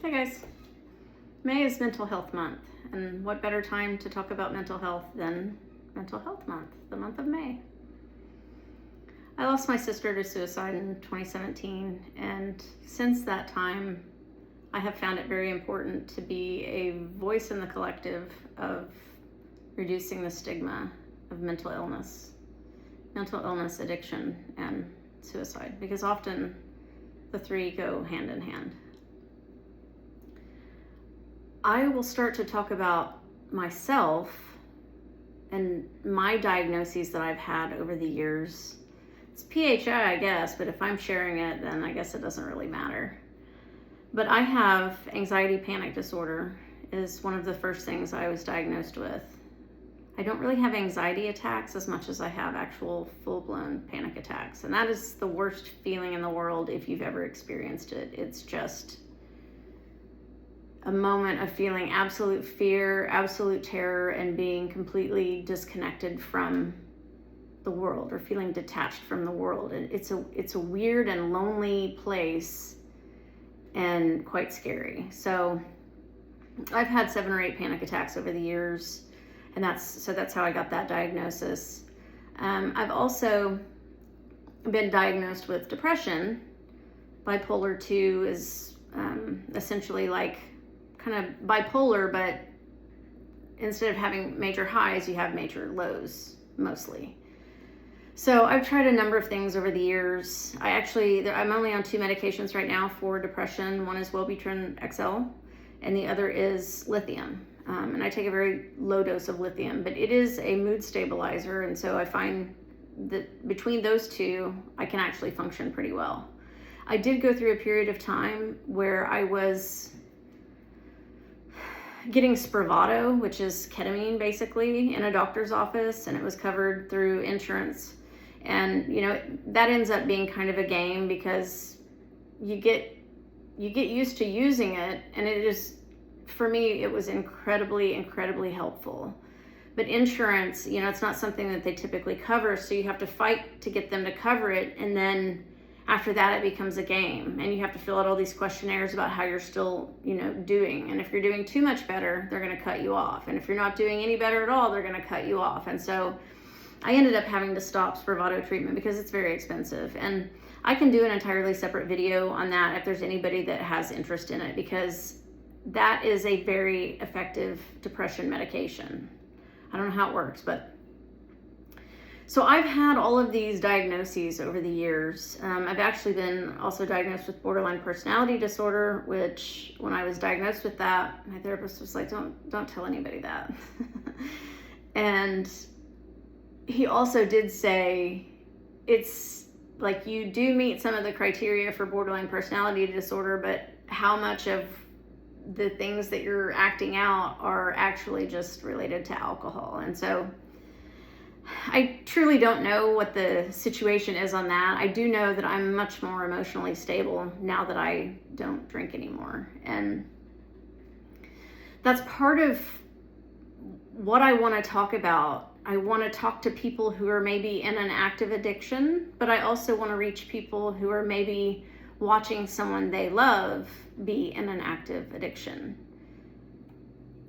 Hey guys, May is Mental Health Month, and what better time to talk about mental health than Mental Health Month, the month of May. I lost my sister to suicide in 2017, and since that time, I have found it very important to be a voice in the collective of reducing the stigma of mental illness, addiction, and suicide, because often the three go hand in hand. I will start to talk about myself and my diagnoses that I've had over the years. It's PHI, I guess, but if I'm sharing it, then I guess it doesn't really matter. But I have anxiety panic disorder is one of the first things I was diagnosed with. I don't really have anxiety attacks as much as I have actual full-blown panic attacks. And that is the worst feeling in the world if you've ever experienced it. It's just a moment of feeling absolute fear, absolute terror, and being completely disconnected from the world, or feeling detached from the world. And it's a weird and lonely place and quite scary. So I've had 7 or 8 panic attacks over the years, and that's how I got that diagnosis. I've also been diagnosed with depression. Bipolar 2 is essentially like kind of bipolar, but instead of having major highs, you have major lows mostly. So I've tried a number of things over the years. I'm only on 2 medications right now for depression. One is Wellbutrin XL, and the other is lithium. And I take a very low dose of lithium, but it is a mood stabilizer. And so I find that between those two, I can actually function pretty well. I did go through a period of time where I was getting Spravato, which is ketamine basically, in a doctor's office, and it was covered through insurance. And that ends up being kind of a game because you get used to using it, and it is, for me, it was incredibly helpful. But insurance, it's not something that they typically cover, so you have to fight to get them to cover it, and then after that it becomes a game, and you have to fill out all these questionnaires about how you're still doing. And if you're doing too much better, they're going to cut you off, and if you're not doing any better at all, they're going to cut you off. And so I ended up having to stop Spravato treatment because it's very expensive, and I can do an entirely separate video on that if there's anybody that has interest in it, because that is a very effective depression medication. I don't know how it works, but so I've had all of these diagnoses over the years. I've actually been also diagnosed with borderline personality disorder, which when I was diagnosed with that, my therapist was like, don't tell anybody that. And he also did say, it's like, you do meet some of the criteria for borderline personality disorder, but how much of the things that you're acting out are actually just related to alcohol. And so I truly don't know what the situation is on that. I do know that I'm much more emotionally stable now that I don't drink anymore. And that's part of what I want to talk about. I want to talk to people who are maybe in an active addiction, but I also want to reach people who are maybe watching someone they love be in an active addiction.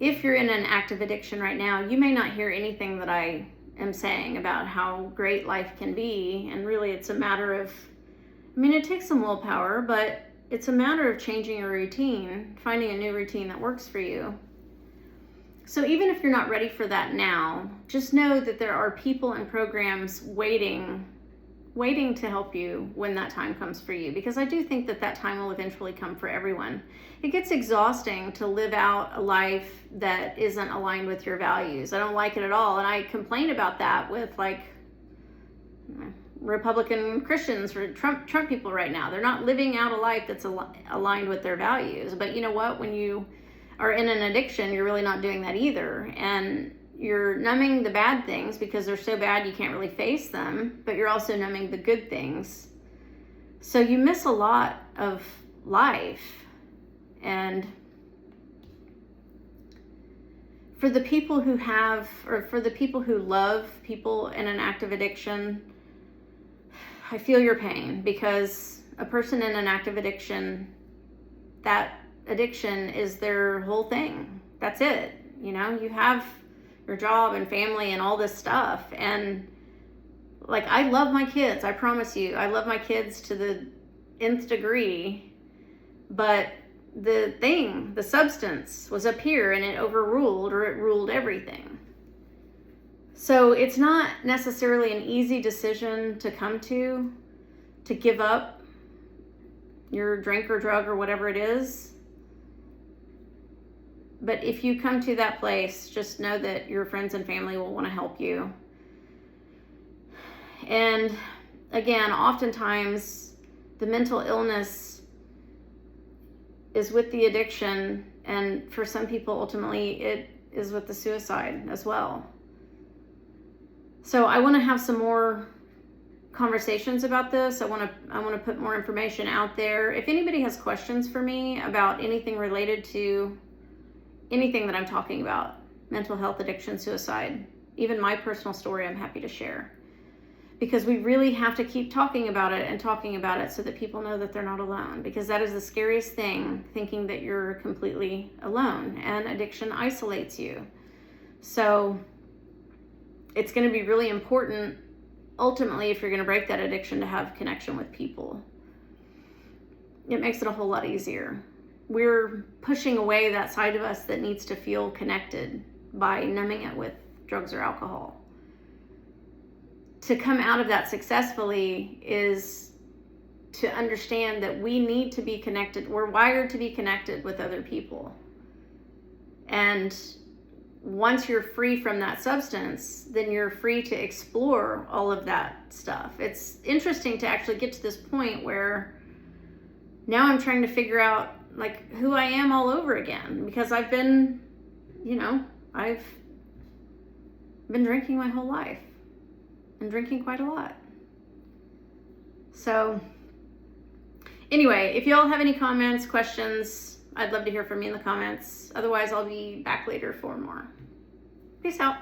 If you're in an active addiction right now, you may not hear anything that I am saying about how great life can be, and really it's a matter of, it takes some willpower, but it's a matter of changing your routine, finding a new routine that works for you. So even if you're not ready for that now, just know that there are people and programs waiting to help you when that time comes for you, because I do think that time will eventually come for everyone. It gets exhausting to live out a life that isn't aligned with your values. I don't like it at all, and I complain about that with Republican Christians or Trump people right now. They're not living out a life that's aligned with their values. But you know what? When you are in an addiction, you're really not doing that either. And you're numbing the bad things because they're so bad you can't really face them, but you're also numbing the good things. So you miss a lot of life. And for the people who love people in an active addiction, I feel your pain, because a person in an active addiction, that addiction is their whole thing. That's it. You know, you have your job and family and all this stuff. And like, I love my kids. I promise you, I love my kids to the nth degree. But the substance was up here and it overruled, or it ruled everything. So it's not necessarily an easy decision to come to give up your drink or drug or whatever it is. But if you come to that place, just know that your friends and family will want to help you. And again, oftentimes the mental illness is with the addiction, and for some people, ultimately, it is with the suicide as well. So I want to have some more conversations about this. I want to put more information out there. If anybody has questions for me about anything related to anything that I'm talking about, mental health, addiction, suicide, even my personal story, I'm happy to share. Because we really have to keep talking about it so that people know that they're not alone. Because that is the scariest thing, thinking that you're completely alone, and addiction isolates you. So it's going to be really important, ultimately, if you're going to break that addiction, to have connection with people. It makes it a whole lot easier. We're pushing away that side of us that needs to feel connected by numbing it with drugs or alcohol. To come out of that successfully is to understand that we need to be connected. We're wired to be connected with other people. And once you're free from that substance, then you're free to explore all of that stuff. It's interesting to actually get to this point where now I'm trying to figure out like who I am all over again, because I've been drinking my whole life. I'm drinking quite a lot. So anyway, if y'all have any comments, questions, I'd love to hear from you in the comments. Otherwise, I'll be back later for more. Peace out.